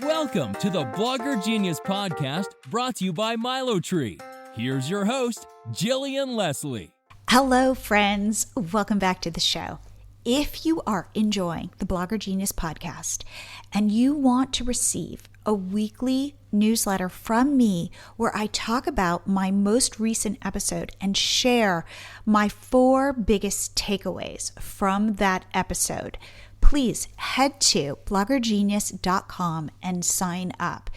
Welcome to the Blogger Genius Podcast, brought to you by Milo Tree. Here's your host, Jillian Leslie. Hello, friends. Welcome back to the show. If you are enjoying the Blogger Genius Podcast and you want to receive a weekly newsletter from me where I talk about my most recent episode and share my 4 biggest takeaways from that episode, please head to bloggergenius.com and sign up.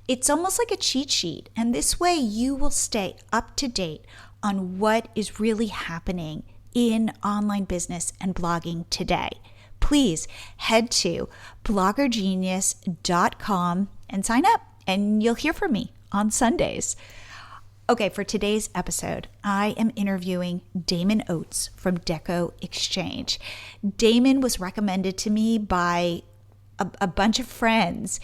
It's almost like a cheat sheet, and this way you will stay up to date on what is really happening in online business and blogging today. Please head to bloggergenius.com and sign up, and you'll hear from me on Sundays. Okay, for today's episode, I am interviewing Damon Oates from DecoExchange. Damon was recommended to me by a bunch of friends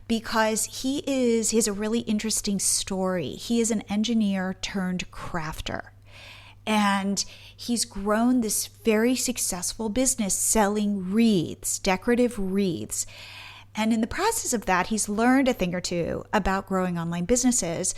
because he has a really interesting story. He is an engineer turned crafter. And he's grown this very successful business selling wreaths, decorative wreaths. And in the process of that, he's learned a thing or two about growing online businesses.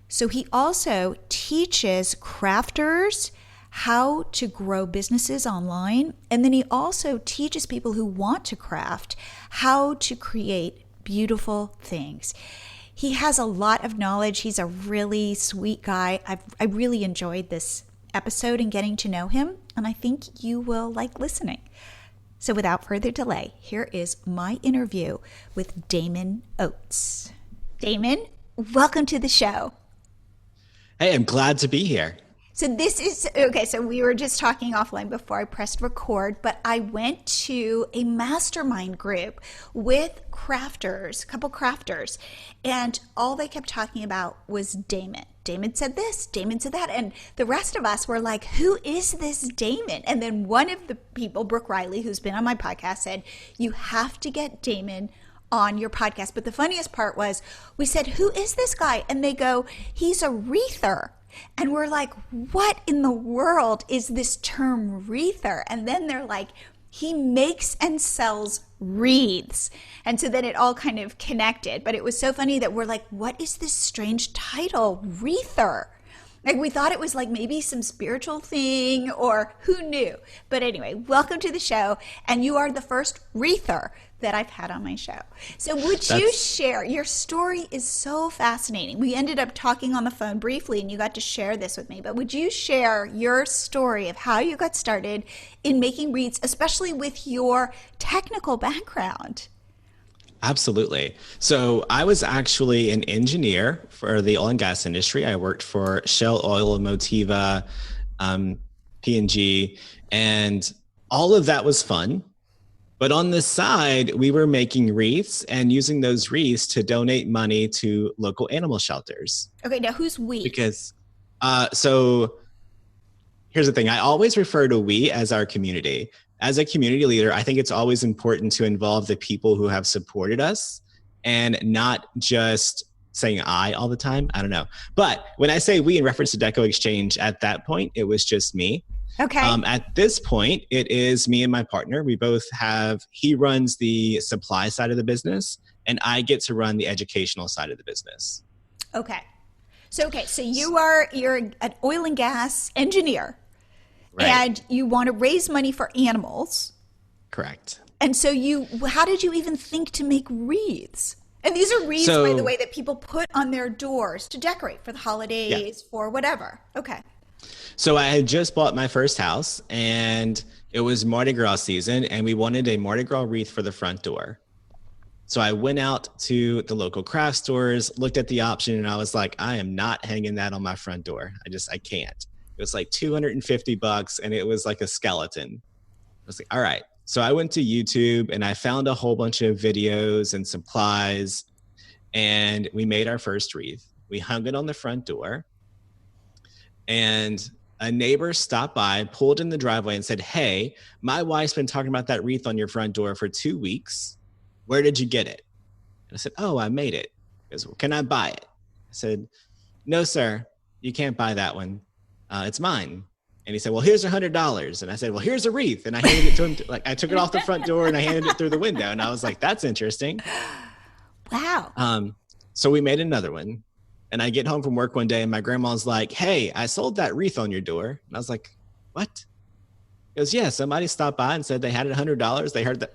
So he also teaches crafters how to grow businesses online. And then he also teaches people who want to craft how to create beautiful things. He has a lot of knowledge. He's a really sweet guy. I really enjoyed this episode and getting to know him, and I think you will like listening. So without further delay, here is my interview with Damon Oates. Damon, welcome to the show. Hey, I'm glad to be here. So this is, okay, so we were just talking offline before I pressed record, but I went to a mastermind group with crafters, a couple crafters, and all they kept talking about was Damon. Damon said this, Damon said that, and the rest of us were like, who is this Damon? And then one of the people, Brooke Riley, who's been on my podcast, said, you have to get Damon on your podcast. But the funniest part was, we said, who is this guy? And they go, he's a wreather. And we're like, what in the world is this term wreather? And then they're like, he makes and sells wreaths. And so then it all kind of connected. But it was so funny that we're like, what is this strange title, wreather? Like we thought it was like maybe some spiritual thing or who knew. But anyway, welcome to the show. And you are the first wreather that I've had on my show. So would you share, your story is so fascinating. We ended up talking on the phone briefly and you got to share this with me, but would you share your story of how you got started in making wreaths, especially with your technical background? Absolutely. So I was actually an engineer for the oil and gas industry. I worked for Shell Oil, Motiva, P&G, and all of that was fun. But on the side, we were making wreaths and using those wreaths to donate money to local animal shelters. Okay, now who's we? Because, so here's the thing. I always refer to we as our community. As a community leader, I think it's always important to involve the people who have supported us and not just saying I all the time. I don't know. But when I say we in reference to DecoExchange, at that point, it was just me. Okay. At this point, it is me and my partner. We both he runs the supply side of the business and I get to run the educational side of the business. Okay. So you're an oil and gas engineer. Right. And you want to raise money for animals. Correct. And so how did you even think to make wreaths? And these are wreaths, by the way, that people put on their doors to decorate for the holidays, for whatever. Okay. So I had just bought my first house and it was Mardi Gras season and we wanted a Mardi Gras wreath for the front door. So I went out to the local craft stores, looked at the option and I was like, I am not hanging that on my front door. I can't. It was like $250 and it was like a skeleton. I was like, all right. So I went to YouTube and I found a whole bunch of videos and supplies and we made our first wreath. We hung it on the front door and a neighbor stopped by, pulled in the driveway and said, hey, my wife's been talking about that wreath on your front door for 2 weeks. Where did you get it? And I said, oh, I made it. He goes, well, can I buy it? I said, no, sir, you can't buy that one. It's mine. And he said, well, here's $100. And I said, well, here's a wreath. And I handed it to him. I took it off the front door and I handed it through the window. And I was like, that's interesting. Wow. So we made another one. And I get home from work one day and my grandma's like, hey, I sold that wreath on your door. And I was like, what? He goes, yeah, somebody stopped by and said they had it $100.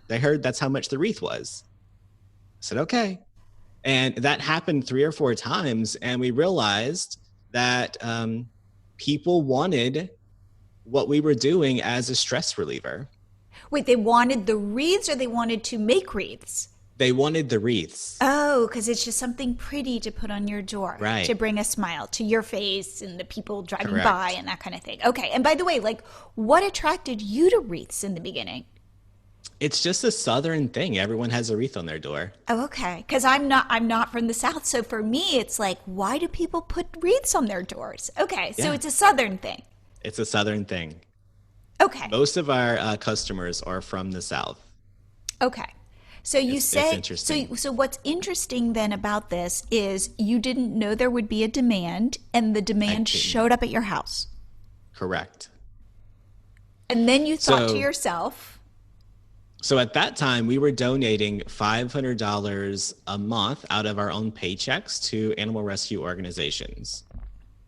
They heard that's how much the wreath was. I said, okay. And that happened 3 or 4 times. And we realized that people wanted what we were doing as a stress reliever. Wait, they wanted the wreaths or they wanted to make wreaths? They wanted the wreaths. Oh, because it's just something pretty to put on your door, right, to bring a smile to your face and the people driving Correct. by and that kind of thing. Okay. And by the way, like, what attracted you to wreaths in the beginning? It's just a Southern thing. Everyone has a wreath on their door. Oh, okay. Because I'm not from the South. So for me, it's like, why do people put wreaths on their doors? Okay. So it's a Southern thing. It's a Southern thing. Okay. Most of our customers are from the South. Okay. So you say, interesting. so what's interesting then about this is you didn't know there would be a demand and the demand showed up at your house. Correct. And then you thought to yourself. So at that time, we were donating $500 a month out of our own paychecks to animal rescue organizations.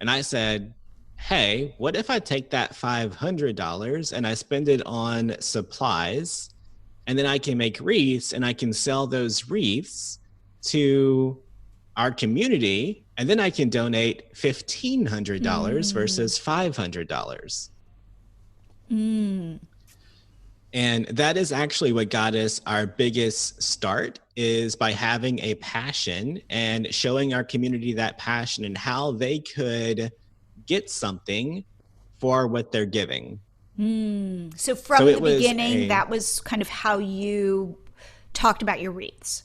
And I said, hey, what if I take that $500 and I spend it on supplies? And then I can make wreaths and I can sell those wreaths to our community. And then I can donate $1,500 versus $500. And that is actually what got us our biggest start, is by having a passion and showing our community that passion and how they could get something for what they're giving. So from the beginning, that was kind of how you talked about your wreaths.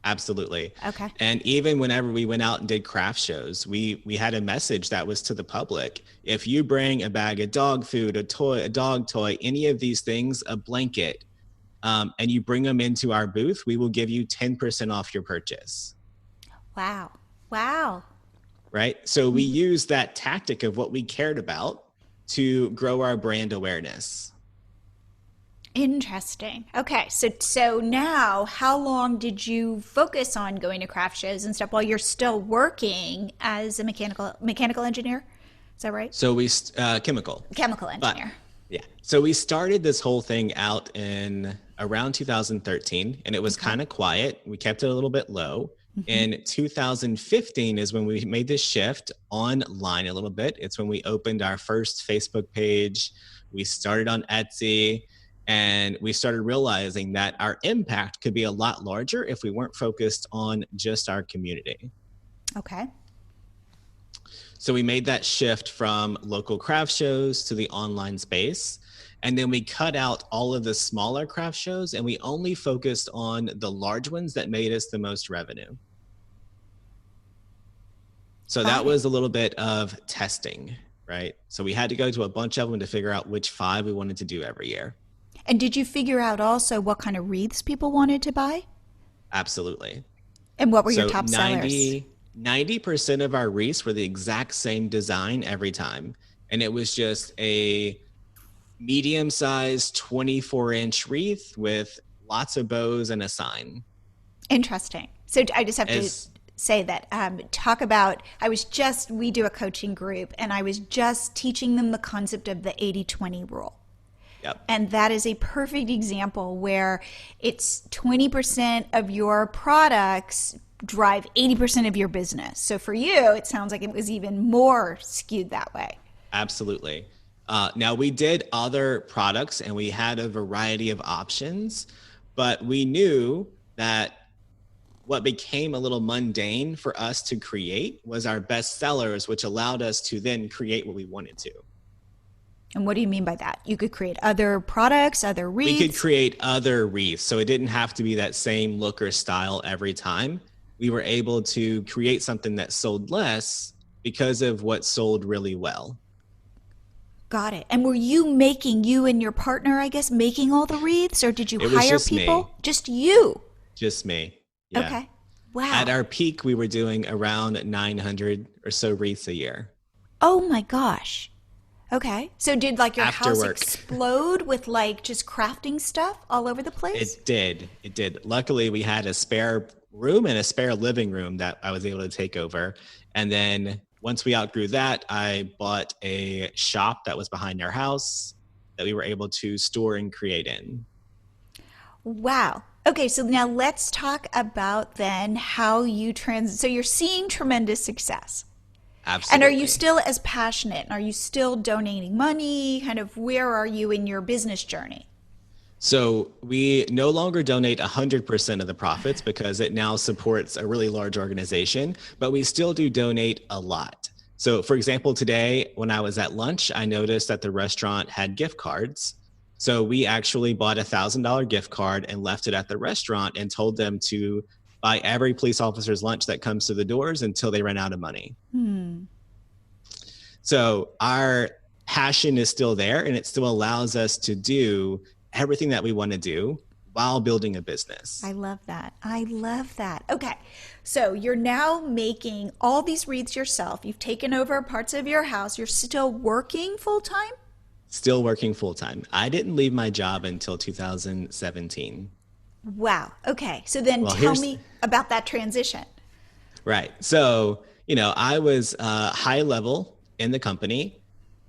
Absolutely. Okay. And even whenever we went out and did craft shows, we had a message that was to the public. If you bring a bag of dog food, a toy, a dog toy, any of these things, a blanket, and you bring them into our booth, we will give you 10% off your purchase. Wow. Wow. Right? So we used that tactic of what we cared about to grow our brand awareness. Interesting. Okay. So now how long did you focus on going to craft shows and stuff while you're still working as a mechanical engineer? Is that right? So we chemical engineer. Yeah. So we started this whole thing out in around 2013 and it was kind of quiet. We kept it a little bit low. In 2015 is when we made this shift online a little bit. It's when we opened our first Facebook page. We started on Etsy and we started realizing that our impact could be a lot larger if we weren't focused on just our community. Okay. So we made that shift from local craft shows to the online space. And then we cut out all of the smaller craft shows and we only focused on the large ones that made us the most revenue. So that was a little bit of testing, right? So we had to go to a bunch of them to figure out which 5 we wanted to do every year. And did you figure out also what kind of wreaths people wanted to buy? Absolutely. And what were your top sellers? 90% of our wreaths were the exact same design every time. And it was just a medium-sized 24-inch wreath with lots of bows and a sign. Interesting. So I just have to say that, we do a coaching group and I was just teaching them the concept of the 80-20 rule. Yep. And that is a perfect example where it's 20% of your products drive 80% of your business. So for you, it sounds like it was even more skewed that way. Absolutely. Now we did other products and we had a variety of options, but we knew that what became a little mundane for us to create was our best sellers, which allowed us to then create what we wanted to. And what do you mean by that? You could create other products, other wreaths? We could create other wreaths. So it didn't have to be that same look or style every time. We were able to create something that sold less because of what sold really well. Got it. And were you and your partner, I guess, making all the wreaths, or did you hire people? Me. Just you? Just me. Yeah. Okay. Wow. At our peak, we were doing around 900 or so wreaths a year. Oh my gosh. Okay. So did like your After house work. explode with like just crafting stuff all over the place? It did. It did. Luckily, we had a spare room and a spare living room that I was able to take over. And then once we outgrew that, I bought a shop that was behind our house that we were able to store and create in. Wow. Okay, so now let's talk about then how you so you're seeing tremendous success. Absolutely. And are you still as passionate? Are you still donating money? Kind of where are you in your business journey? So we no longer donate 100% of the profits because it now supports a really large organization, but we still do donate a lot. So for example, today when I was at lunch, I noticed that the restaurant had gift cards. So we actually bought $1,000 gift card and left it at the restaurant and told them to buy every police officer's lunch that comes to the doors until they ran out of money. So our passion is still there, and it still allows us to do everything that we want to do while building a business. I love that. I love that. Okay. So you're now making all these wreaths yourself. You've taken over parts of your house. You're still working full time? Still working full time. I didn't leave my job until 2017. Wow. Okay. So then tell me about that transition. Right. So, I was high level in the company,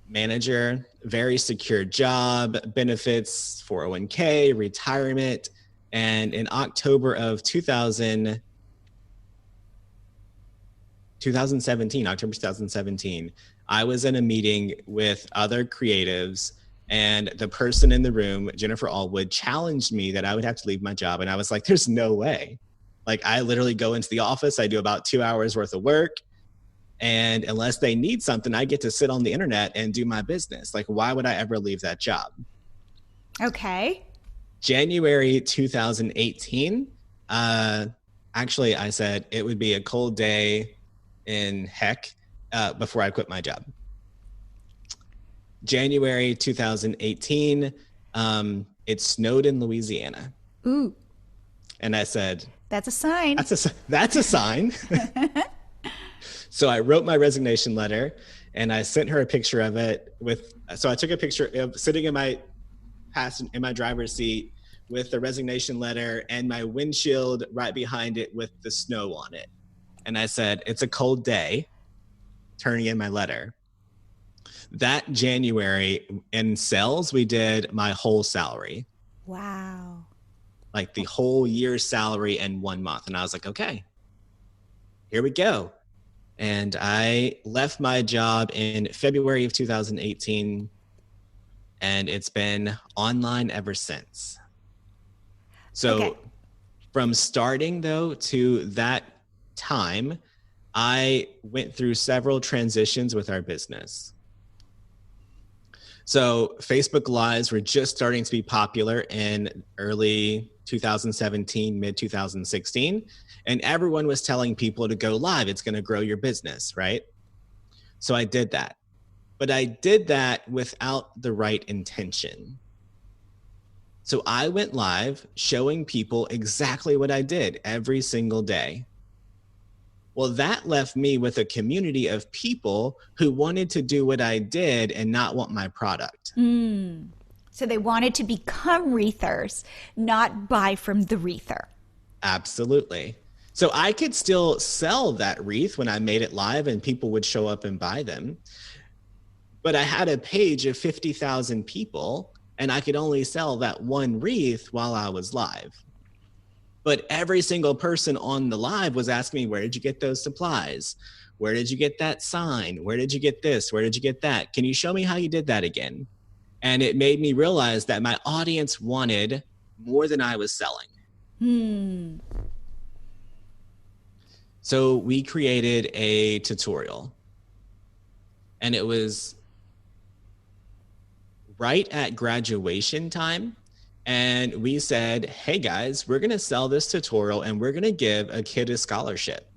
manager, very secure job, benefits, 401k, retirement. And in October of 2017, I was in a meeting with other creatives, and the person in the room, Jennifer Allwood, challenged me that I would have to leave my job. And I was like, there's no way. Like, I literally go into the office, I do about 2 hours worth of work. And unless they need something, I get to sit on the internet and do my business. Like, why would I ever leave that job? Okay. January 2018, actually, I said it would be a cold day in heck before I quit my job. January 2018, it snowed in Louisiana. Ooh. And I said, that's a sign. That's a sign. So I wrote my resignation letter and I sent her a picture of it so I took a picture of sitting in my driver's seat with the resignation letter and my windshield right behind it with the snow on it. And I said, it's a cold day, turning in my letter. That January in sales, we did my whole salary. Wow. Like the whole year's salary in 1 month. And I was like, okay, here we go. And I left my job in February of 2018, and it's been online ever since. So from starting though to that time, I went through several transitions with our business. So Facebook Lives were just starting to be popular in early 2017, mid 2016. And everyone was telling people to go live. It's going to grow your business, right? So I did that. But I did that without the right intention. So I went live showing people exactly what I did every single day. Well, that left me with a community of people who wanted to do what I did and not want my product. So they wanted to become wreathers, not buy from the wreather. Absolutely. So I could still sell that wreath when I made it live and people would show up and buy them. But I had a page of 50,000 people and I could only sell that one wreath while I was live. But every single person on the live was asking me, where did you get those supplies? Where did you get that sign? Where did you get this? Where did you get that? Can you show me how you did that again? And it made me realize that my audience wanted more than I was selling. So we created a tutorial, and it was right at graduation time. And we said, hey guys, we're going to sell this tutorial and we're going to give a kid a scholarship.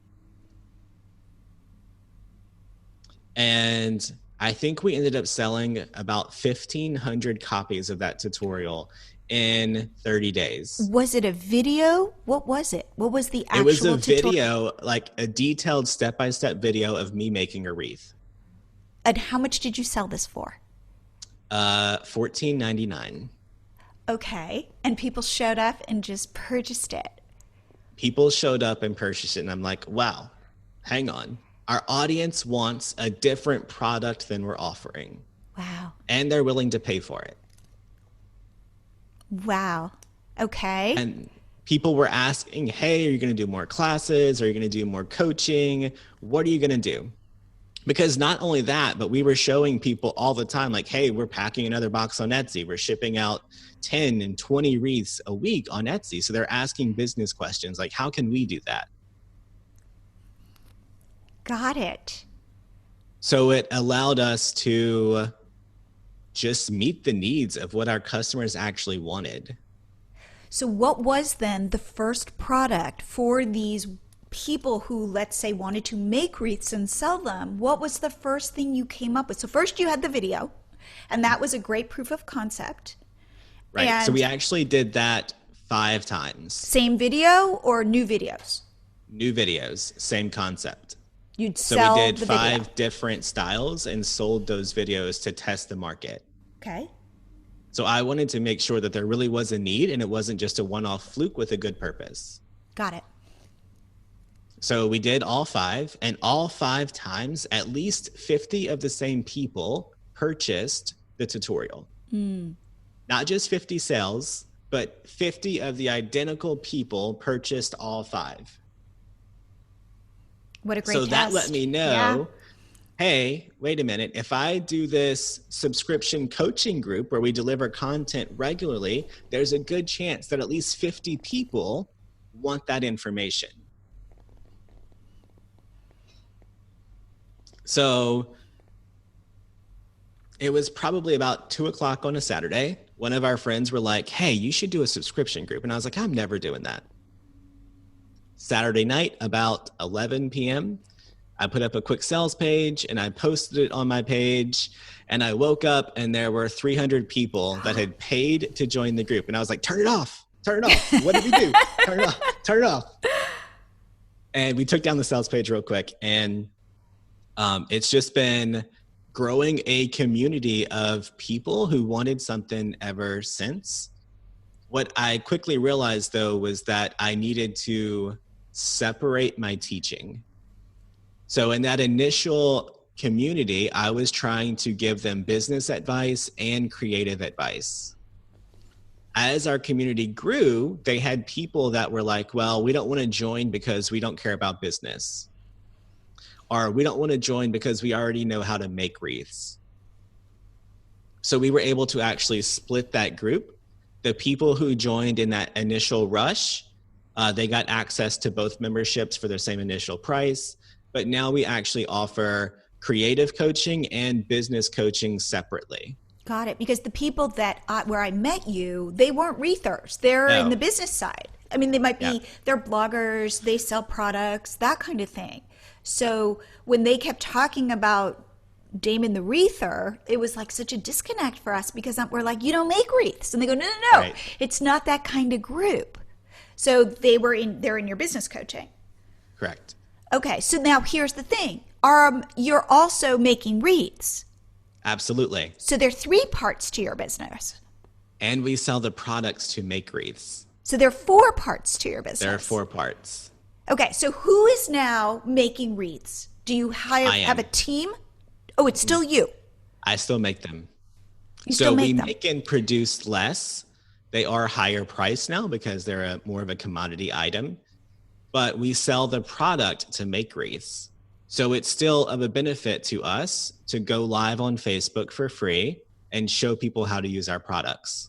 And I think we ended up selling about 1,500 copies of that tutorial in 30 days. Was it a video? What was it? What was the actual It was a tutorial? video, like a detailed step-by-step video of me making a wreath. And how much did you sell this for? $14.99. Okay. And people showed up and just purchased it. People showed up and purchased it. And I'm like, wow, hang on. Our audience wants a different product than we're offering. Wow. And they're willing to pay for it. Wow. Okay. And people were asking, hey, are you going to do more classes? Are you going to do more coaching? What are you going to do? Because not only that, but we were showing people all the time, like, hey, we're packing another box on Etsy. We're shipping out 10 and 20 wreaths a week on Etsy. So they're asking business questions like, how can we do that? Got it. So it allowed us to just meet the needs of what our customers actually wanted. So what was then the first product for these people who, let's say, wanted to make wreaths and sell them? What was the first thing you came up with? So first you had the video, and that was a great proof of concept. Right. And so we actually did that 5 times. Same video or new videos? New videos, same concept. You'd So sell we did the 5 video. different styles and sold those videos to test the market. Okay. So I wanted to make sure that there really was a need and it wasn't just a one-off fluke with a good purpose. Got it. So we did all 5, and all 5 times, at least 50 of the same people purchased the tutorial. Not just 50 sales, but 50 of the identical people purchased all 5. What a great So test. that let me know, hey, wait a minute. If I do this subscription coaching group where we deliver content regularly, there's a good chance that at least 50 people want that information. So it was probably about 2:00 on a Saturday. One of our friends were like, hey, you should do a subscription group. And I was like, I'm never doing that. Saturday night, about 11 p.m., I put up a quick sales page and I posted it on my page, and I woke up and there were 300 people that had paid to join the group. And I was like, turn it off. Turn it off. What did we do? Turn it off. Turn it off. And we took down the sales page real quick. And it's just been growing a community of people who wanted something ever since. What I quickly realized, though, was that I needed to separate my teaching. So in that initial community, I was trying to give them business advice and creative advice. As our community grew, they had people that were like, well, we don't want to join because we don't care about business. Or we don't want to join because we already know how to make wreaths. So we were able to actually split that group. The people who joined in that initial rush, they got access to both memberships for the same initial price. But now we actually offer creative coaching and business coaching separately. Got it. Because the people that where I met you, they weren't wreathers. They're in the business side. I mean, they might be, they're bloggers, they sell products, that kind of thing. So when they kept talking about Damon the Wreather, it was like such a disconnect for us, because we're like, you don't make wreaths. And they go, no, Right. It's not that kind of group. So they're in your business coaching. Correct. Okay, so now here's the thing. You're also making wreaths. Absolutely. So there are 3 parts to your business. And we sell the products to make wreaths. So there are 4 parts to your business. There are 4 parts. Okay, so who is now making wreaths? Do you have a team? Oh, it's still you. I still make them. You still make them. We make and produce less. They are higher priced now because they're more of a commodity item. But we sell the product to make wreaths. So it's still of a benefit to us to go live on Facebook for free and show people how to use our products.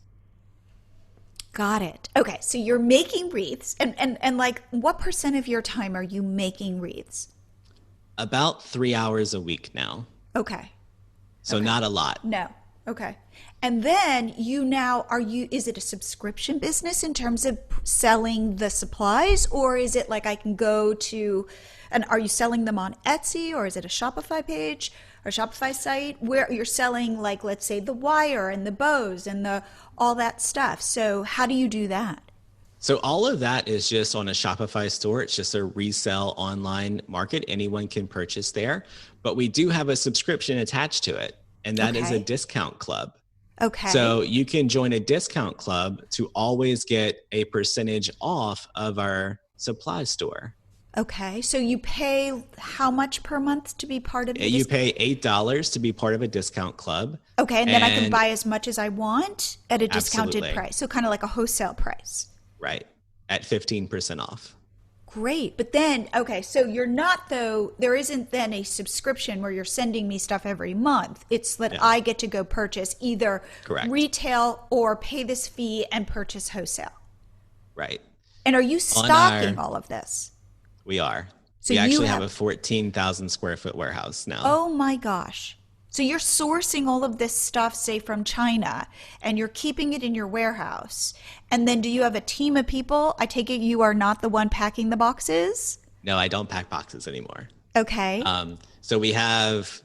Got it. Okay, so you're making wreaths, and like, what % of your time are you making wreaths? About 3 hours a week now. Okay. So not a lot. No. Okay. And then is it a subscription business in terms of selling the supplies, or is it like I can go to, and are you selling them on Etsy, or is it a Shopify page or Shopify site where you're selling, like, let's say the wire and the bows and all that stuff? So how do you do that? So all of that is just on a Shopify store. It's just a resale online market. Anyone can purchase there, but we do have a subscription attached to it, and that is a discount club. Okay. So you can join a discount club to always get a percentage off of our supply store. Okay. So you pay how much per month to be part of the You pay $8 to be part of a discount club. Okay, and then I can buy as much as I want at a discounted Absolutely. price. So kind of like a wholesale price. Right. At 15% off. Great. But then, okay, so you're not though, there isn't then a subscription where you're sending me stuff every month. It's that I get to go purchase either retail or pay this fee and purchase wholesale. Right. And are you stocking all of this? We are. So we actually have a 14,000 square foot warehouse now. Oh my gosh. So you're sourcing all of this stuff, say, from China, and you're keeping it in your warehouse. And then do you have a team of people? I take it you are not the one packing the boxes? No, I don't pack boxes anymore. Okay. So we have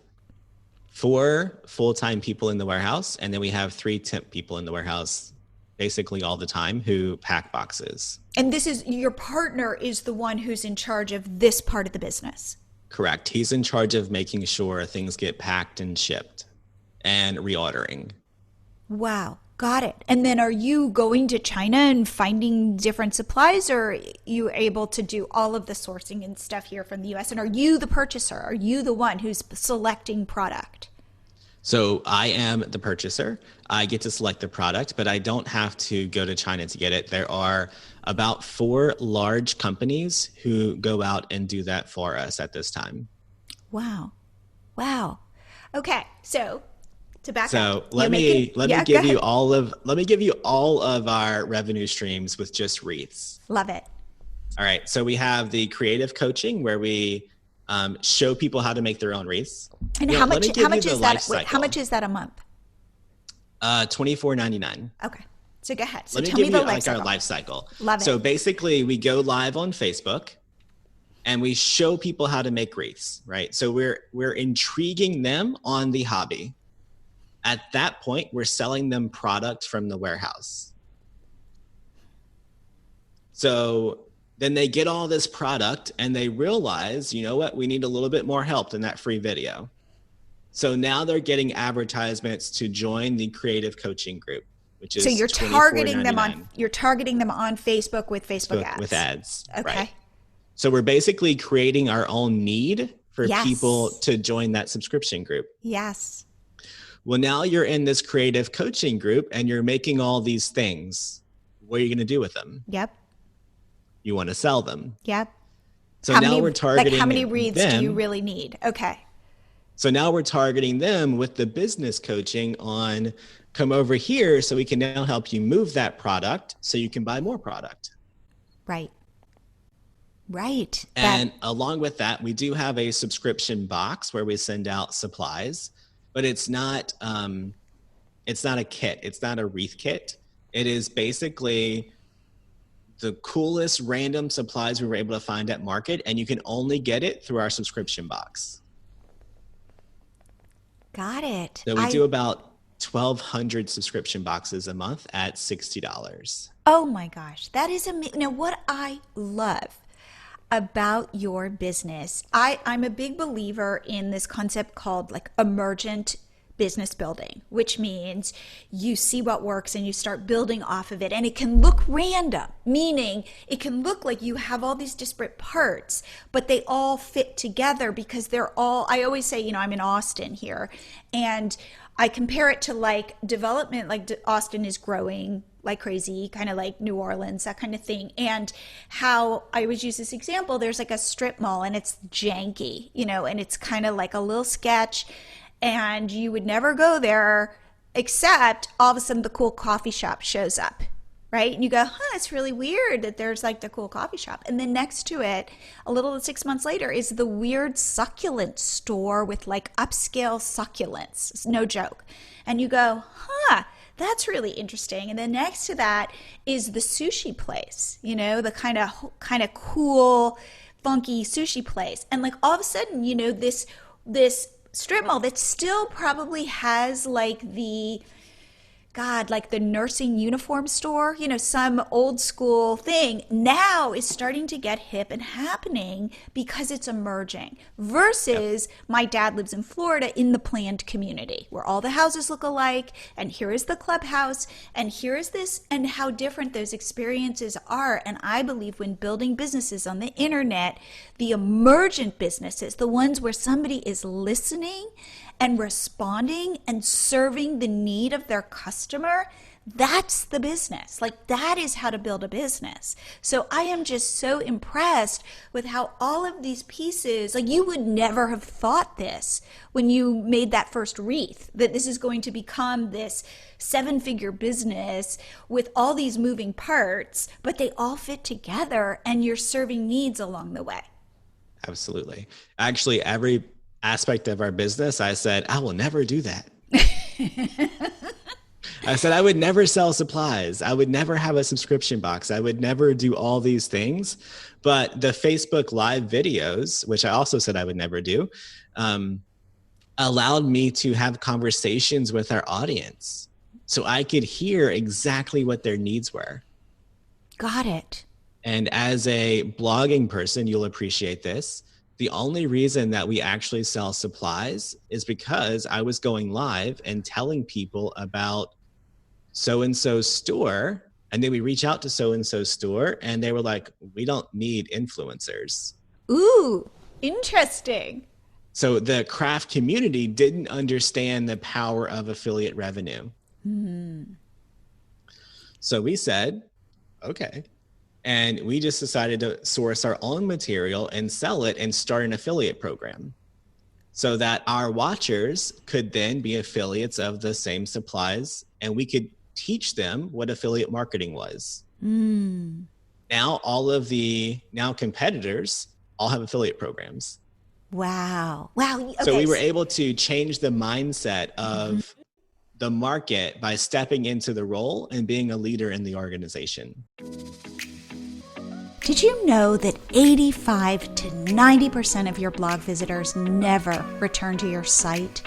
4 full-time people in the warehouse, and then we have 3 temp people in the warehouse basically all the time who pack boxes. And this is, your partner is the one who's in charge of this part of the business? Correct. He's in charge of making sure things get packed and shipped and reordering. Wow. Got it. And then are you going to China and finding different supplies, or are you able to do all of the sourcing and stuff here from the US? And are you the purchaser? Are you the one who's selecting product? So I am the purchaser. I get to select the product, but I don't have to go to China to get it. There are about 4 large companies who go out and do that for us at this time. Wow. Wow. Okay. So to back up. So let me give you all of our revenue streams with just Wreaths. Love it. All right. So we have the creative coaching where we show people how to make their own wreaths. And how much is that? Wait, how much is that a month? $24.99. Okay. So go ahead. So Let me tell give me you the life cycle. our life cycle. Love it. So basically we go live on Facebook and we show people how to make wreaths, right? So we're intriguing them on the hobby. At that point, we're selling them product from the warehouse. So then they get all this product and they realize, you know what, we need a little bit more help than that free video. So now they're getting advertisements to join the creative coaching group, which is so you're targeting them on Facebook with Facebook ads. With ads. Okay. Right. So we're basically creating our own need for people to join that subscription group. Yes. Well, now you're in this creative coaching group and you're making all these things. What are you going to do with them? Yep. You want to sell them. Yep. So now we're targeting like how many wreaths do you really need? Okay. So now we're targeting them with the business coaching on come over here so we can now help you move that product so you can buy more product. Right. Right. And along with that, we do have a subscription box where we send out supplies, but it's not a kit. It's not a wreath kit. It is basically the coolest random supplies we were able to find at market, and you can only get it through our subscription box. Got it. So we do about 1,200 subscription boxes a month at $60. Oh my gosh. That is amazing. Now, what I love about your business, I'm a big believer in this concept called like emergent business building, which means you see what works and you start building off of it. And it can look random, meaning it can look like you have all these disparate parts, but they all fit together because they're all, I always say, I'm in Austin here, and I compare it to like development, like Austin is growing like crazy, kind of like New Orleans, that kind of thing. And how I always use this example, there's like a strip mall and it's janky, and it's kind of like a little sketch. And you would never go there except all of a sudden the cool coffee shop shows up, right? And you go, it's really weird that there's like the cool coffee shop. And then next to it, a little 6 months later, is the weird succulent store with like upscale succulents. It's no joke. And you go, that's really interesting. And then next to that is the sushi place, the kind of cool, funky sushi place. And like all of a sudden, this strip mall that still probably has like the God, like the nursing uniform store, some old school thing now is starting to get hip and happening because it's emerging versus my dad lives in Florida in the planned community where all the houses look alike. And here is the clubhouse and here is this, and how different those experiences are. And I believe when building businesses on the internet, the emergent businesses, the ones where somebody is listening and responding and serving the need of their customer, that's the business. Like, that is how to build a business. So I am just so impressed with how all of these pieces, like, you would never have thought this when you made that first wreath, that this is going to become this 7-figure business with all these moving parts, but they all fit together and you're serving needs along the way. Absolutely. Actually, every aspect of our business, I said, I will never do that. I said, I would never sell supplies. I would never have a subscription box. I would never do all these things. But the Facebook Live videos, which I also said I would never do, allowed me to have conversations with our audience so I could hear exactly what their needs were. Got it. And as a blogging person, you'll appreciate this. The only reason that we actually sell supplies is because I was going live and telling people about so-and-so store. And then we reach out to so-and-so store and they were like, we don't need influencers. Ooh, interesting. So the craft community didn't understand the power of affiliate revenue. Mm-hmm. So we said, okay. And we just decided to source our own material and sell it and start an affiliate program so that our watchers could then be affiliates of the same supplies and we could teach them what affiliate marketing was. Mm. Now, all of the competitors all have affiliate programs. Wow. Okay. So we were able to change the mindset of the market by stepping into the role and being a leader in the organization. Did you know that 85 to 90% of your blog visitors never return to your site?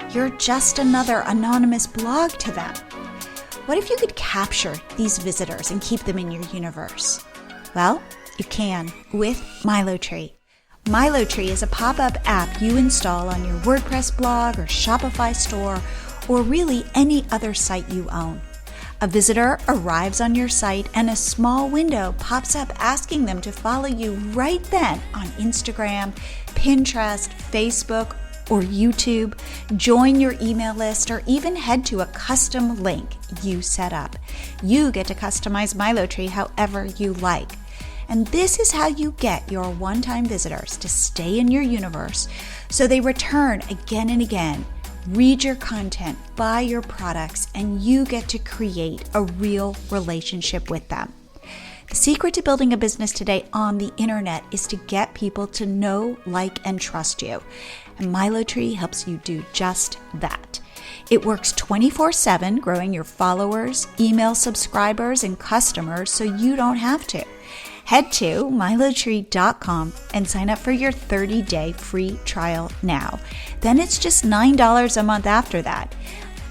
You're just another anonymous blog to them. What if you could capture these visitors and keep them in your universe? Well, you can with MiloTree. MiloTree is a pop-up app you install on your WordPress blog or Shopify store or really any other site you own. A visitor arrives on your site and a small window pops up asking them to follow you right then on Instagram, Pinterest, Facebook, or YouTube, join your email list, or even head to a custom link you set up. You get to customize MiloTree however you like. And this is how you get your one-time visitors to stay in your universe so they return again and again, read your content, buy your products, and you get to create a real relationship with them. The secret to building a business today on the internet is to get people to know, like, and trust you. And MiloTree helps you do just that. It works 24/7, growing your followers, email subscribers, and customers so you don't have to. Head to milotree.com and sign up for your 30-day free trial now. Then it's just $9 a month after that.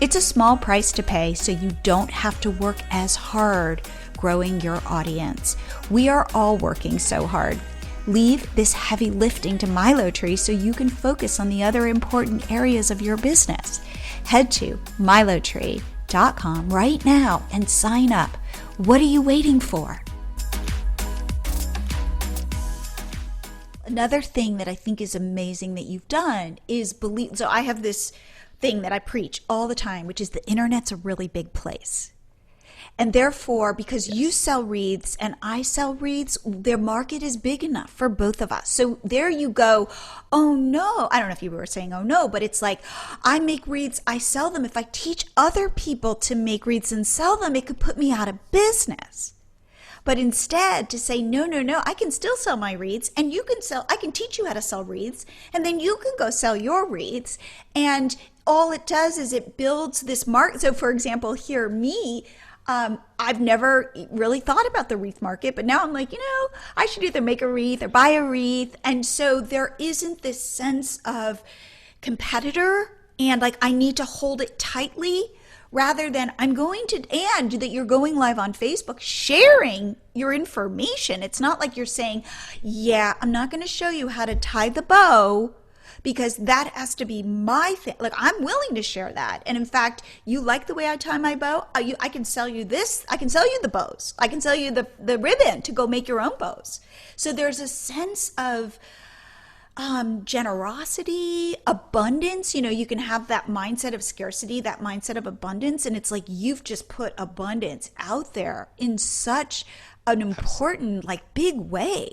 It's a small price to pay so you don't have to work as hard growing your audience. We are all working so hard. Leave this heavy lifting to MiloTree so you can focus on the other important areas of your business. Head to milotree.com right now and sign up. What are you waiting for? Another thing that I think is amazing that you've done is believe. So I have this thing that I preach all the time, which is the internet's a really big place. And therefore, because you sell wreaths and I sell wreaths, their market is big enough for both of us. So there you go. Oh no, I don't know if you were saying oh no, but it's like, I make wreaths, I sell them. If I teach other people to make wreaths and sell them, it could put me out of business. But instead to say, no, I can still sell my wreaths and you can sell, I can teach you how to sell wreaths and then you can go sell your wreaths. And all it does is it builds this market. So for example, here, me, I've never really thought about the wreath market, but now I'm like, I should either make a wreath or buy a wreath. And so there isn't this sense of competitor and like I need to hold it tightly. rather than I'm going to, and that you're going live on Facebook sharing your information. It's not like you're saying, yeah, I'm not going to show you how to tie the bow because that has to be my thing. Like, I'm willing to share that. And in fact, you like the way I tie my bow? I can sell you this. I can sell you the bows. I can sell you the ribbon to go make your own bows. So there's a sense of generosity, abundance. You can have that mindset of scarcity, that mindset of abundance. And it's like you've just put abundance out there in such an important, like, big way.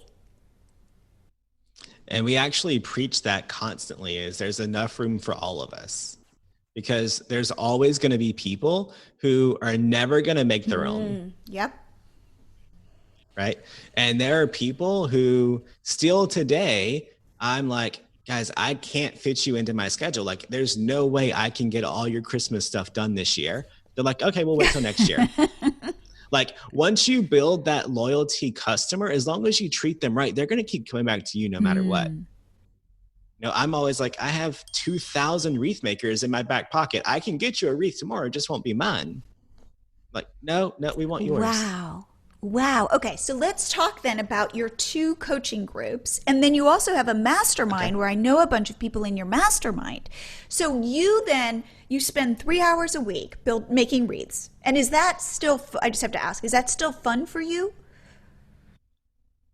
And we actually preach that constantly, is there's enough room for all of us, because there's always going to be people who are never going to make their own. Yep. Right. And there are people who still today, I'm like, guys, I can't fit you into my schedule. Like, there's no way I can get all your Christmas stuff done this year. They're like, okay, we'll wait till next year. Like, once you build that loyalty customer, as long as you treat them right, they're going to keep coming back to you no matter what. I'm always like, I have 2,000 wreath makers in my back pocket. I can get you a wreath tomorrow. It just won't be mine. Like, no, we want yours. Wow. Okay, so let's talk then about your 2 coaching groups. And then you also have a mastermind where I know a bunch of people in your mastermind. So you spend 3 hours a week making wreaths. And is that still, I just have to ask, is that still fun for you?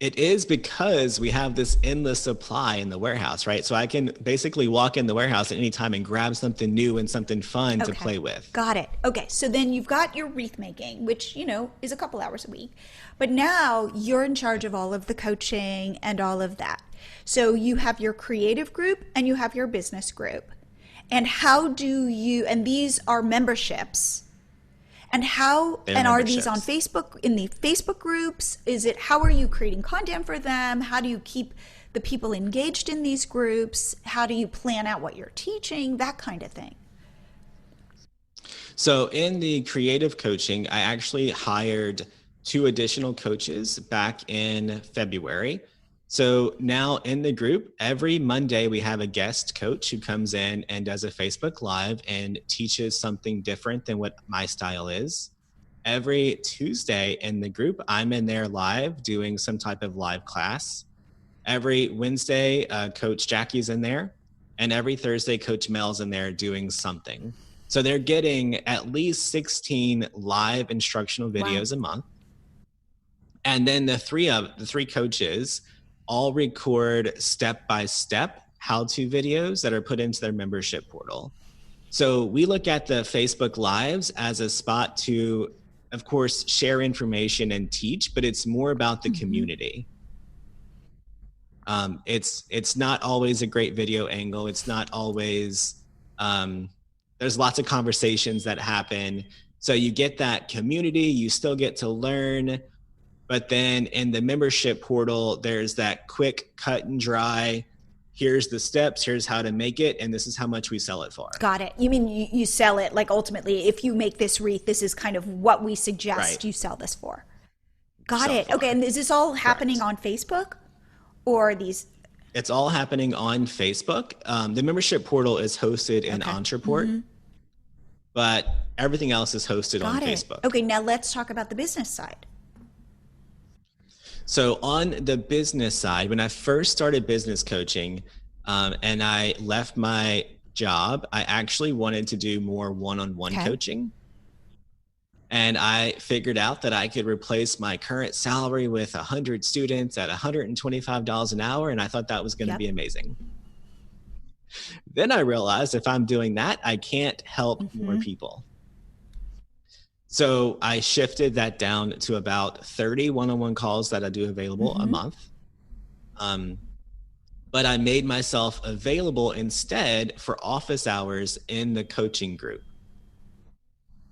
It is, because we have this endless supply in the warehouse, right? So I can basically walk in the warehouse at any time and grab something new and something fun to play with. Got it. Okay. So then you've got your wreath making, which, is a couple hours a week. But now you're in charge of all of the coaching and all of that. So you have your creative group and you have your business group. And and these are memberships. And are these on Facebook, in the Facebook groups? How are you creating content for them? How do you keep the people engaged in these groups? How do you plan out what you're teaching? That kind of thing. So in the creative coaching, I actually hired 2 additional coaches back in February. So now in the group, every Monday we have a guest coach who comes in and does a Facebook Live and teaches something different than what my style is. Every Tuesday in the group, I'm in there live doing some type of live class. Every Wednesday, Coach Jackie's in there. And every Thursday, Coach Mel's in there doing something. So they're getting at least 16 live instructional videos a month. And then the three coaches all record step-by-step how-to videos that are put into their membership portal. So we look at the Facebook Lives as a spot to, of course, share information and teach, but it's more about the community. It's not always a great video angle. It's not always, there's lots of conversations that happen. So you get that community, you still get to learn. But then in the membership portal, there's that quick cut and dry, here's the steps, here's how to make it, and this is how much we sell it for. Got it. You mean you sell it, like, ultimately, if you make this wreath, this is kind of what we suggest you sell this for. Got it. Okay, and is this all happening on Facebook? Or these? It's all happening on Facebook. The membership portal is hosted in Entreport, but everything else is hosted on Facebook. Okay, now let's talk about the business side. So on the business side, when I first started business coaching and I left my job, I actually wanted to do more one-on-one coaching. And I figured out that I could replace my current salary with 100 students at $125 an hour. And I thought that was going to be amazing. Then I realized if I'm doing that, I can't help more people. So I shifted that down to about 30 one-on-one calls that I do available a month. But I made myself available instead for office hours in the coaching group.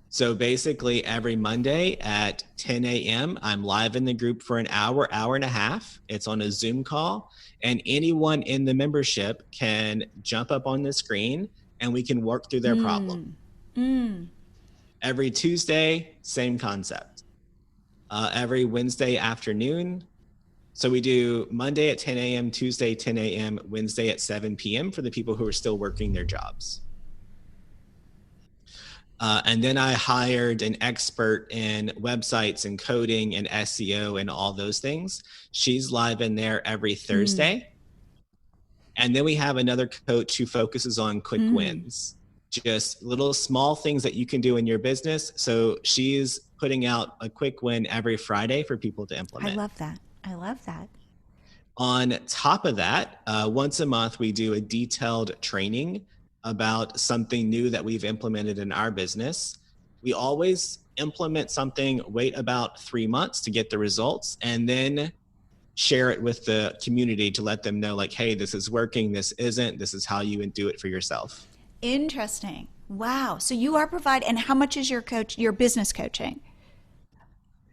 So basically every Monday at 10 a.m., I'm live in the group for an hour, hour and a half. It's on a Zoom call, and anyone in the membership can jump up on the screen and we can work through their problem. Every Tuesday, same concept. Every Wednesday afternoon. So we do Monday at 10 a.m., Tuesday 10 a.m., Wednesday at 7 p.m. for the people who are still working their jobs. And then I hired an expert in websites and coding and SEO and all those things. She's live in there every Thursday. And then we have another coach who focuses on quick wins, just little small things that you can do in your business. So she's putting out a quick win every Friday for people to implement. I love that. I love that. On top of that, once a month, we do a detailed training about something new that we've implemented in our business. We always implement something, wait about 3 months to get the results, and then share it with the community to let them know, like, hey, this is working, this isn't, this is how you would do it for yourself. Interesting. Wow. So you are providing, and how much is your business coaching?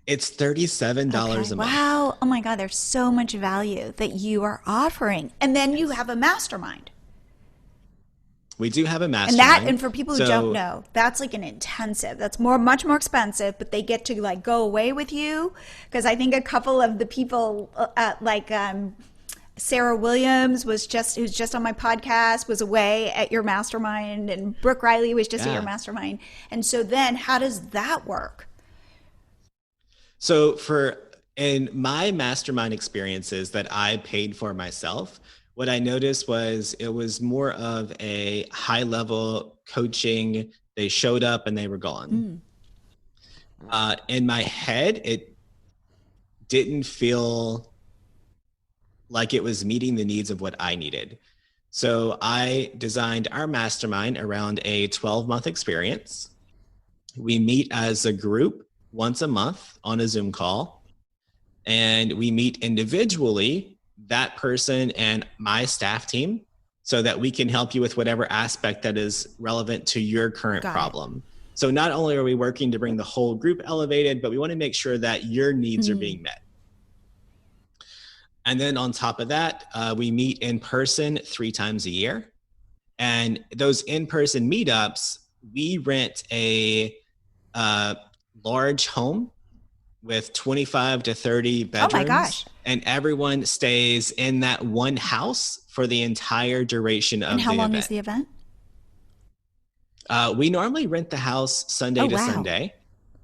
It's $37 a month. Wow. Oh my God. There's so much value that you are offering. And then you have a mastermind. We do have a mastermind. And for people who don't know, that's like an intensive. That's much more expensive, but they get to like go away with you. Because I think a couple of the people, Sarah Williams who's just on my podcast, was away at your mastermind, and Brooke Riley was just at your mastermind. And so then, how does that work? So in my mastermind experiences that I paid for myself, what I noticed was it was more of a high level coaching. They showed up and they were gone. In my head, it didn't feel like it was meeting the needs of what I needed. So I designed our mastermind around a 12-month experience. We meet as a group once a month on a Zoom call, and we meet individually, that person and my staff team, so that we can help you with whatever aspect that is relevant to your current problem. So not only are we working to bring the whole group elevated, but we want to make sure that your needs are being met. And then on top of that, we meet in person 3 times a year. And those in-person meetups, we rent a large home with 25 to 30 bedrooms. Oh my gosh. And everyone stays in that one house for the entire duration of the event. And how long is the event? We normally rent the house Sunday to Sunday.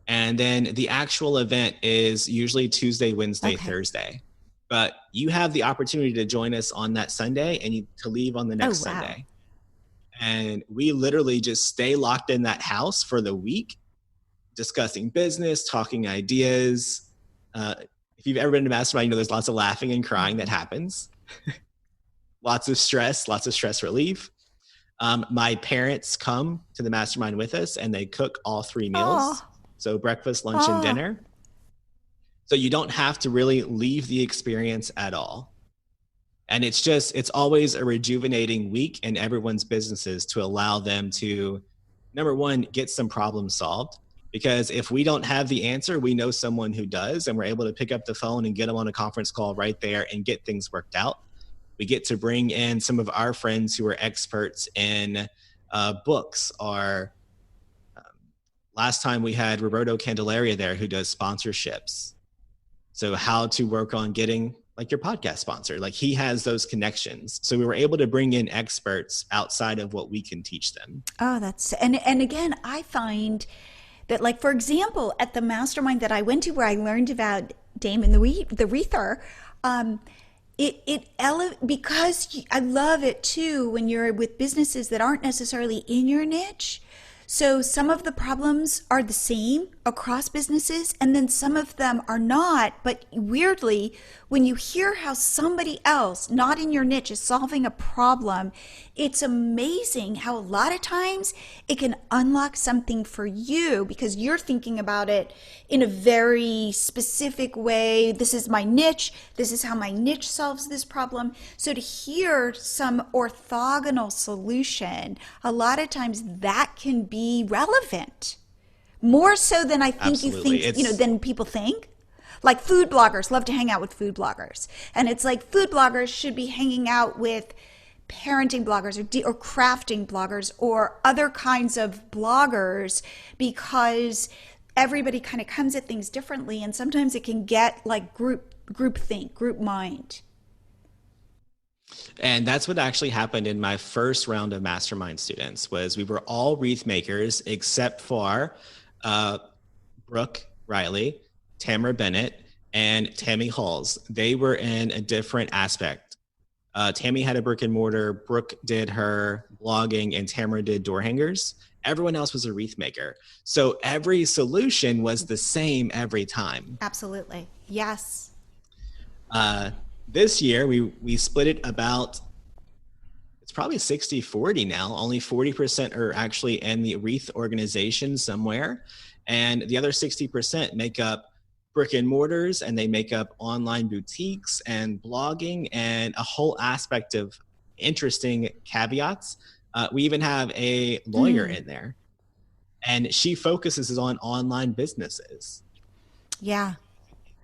And then the actual event is usually Tuesday, Wednesday, Thursday. But you have the opportunity to join us on that Sunday and to leave on the next Sunday. And we literally just stay locked in that house for the week, discussing business, talking ideas. If you've ever been to mastermind, you know there's lots of laughing and crying that happens. Lots of stress relief. My parents come to the mastermind with us and they cook all 3 meals. So breakfast, lunch, and dinner. So you don't have to really leave the experience at all. And it's always a rejuvenating week in everyone's businesses to allow them to, number one, get some problems solved. Because if we don't have the answer, we know someone who does, and we're able to pick up the phone and get them on a conference call right there and get things worked out. We get to bring in some of our friends who are experts in books. Or last time we had Roberto Candelaria there, who does sponsorships. So how to work on getting like your podcast sponsor, like he has those connections. So we were able to bring in experts outside of what we can teach them. And again, I find that, like, for example, at the mastermind that I went to where I learned about Damon the Wreather, because I love it too when you're with businesses that aren't necessarily in your niche. So some of the problems are the same across businesses, and then some of them are not. But weirdly, when you hear how somebody else, not in your niche, is solving a problem, it's amazing how a lot of times it can unlock something for you because you're thinking about it in a very specific way. This is my niche. This is how my niche solves this problem. So to hear some orthogonal solution, a lot of times that can be relevant. More so than I think Absolutely. you think, than people think. Like food bloggers love to hang out with food bloggers. And it's like food bloggers should be hanging out with parenting bloggers or crafting bloggers or other kinds of bloggers, because everybody kind of comes at things differently. And sometimes it can get like group think, group mind. And that's what actually happened in my first round of mastermind students was we were all wreath makers except for uh, Brooke Riley, Tamara Bennett, and Tammy Halls. They were in a different aspect. Tammy had a brick and mortar, Brooke did her blogging, and Tamara did door hangers. Everyone else was a wreath maker. So every solution was the same every time. Absolutely. Yes. This year, we split it about, it's probably 60-40 now. Only 40% are actually in the wreath organization somewhere. And the other 60% make up brick and mortars, and they make up online boutiques and blogging and a whole aspect of interesting caveats. We even have a lawyer in there, and she focuses on online businesses. Yeah.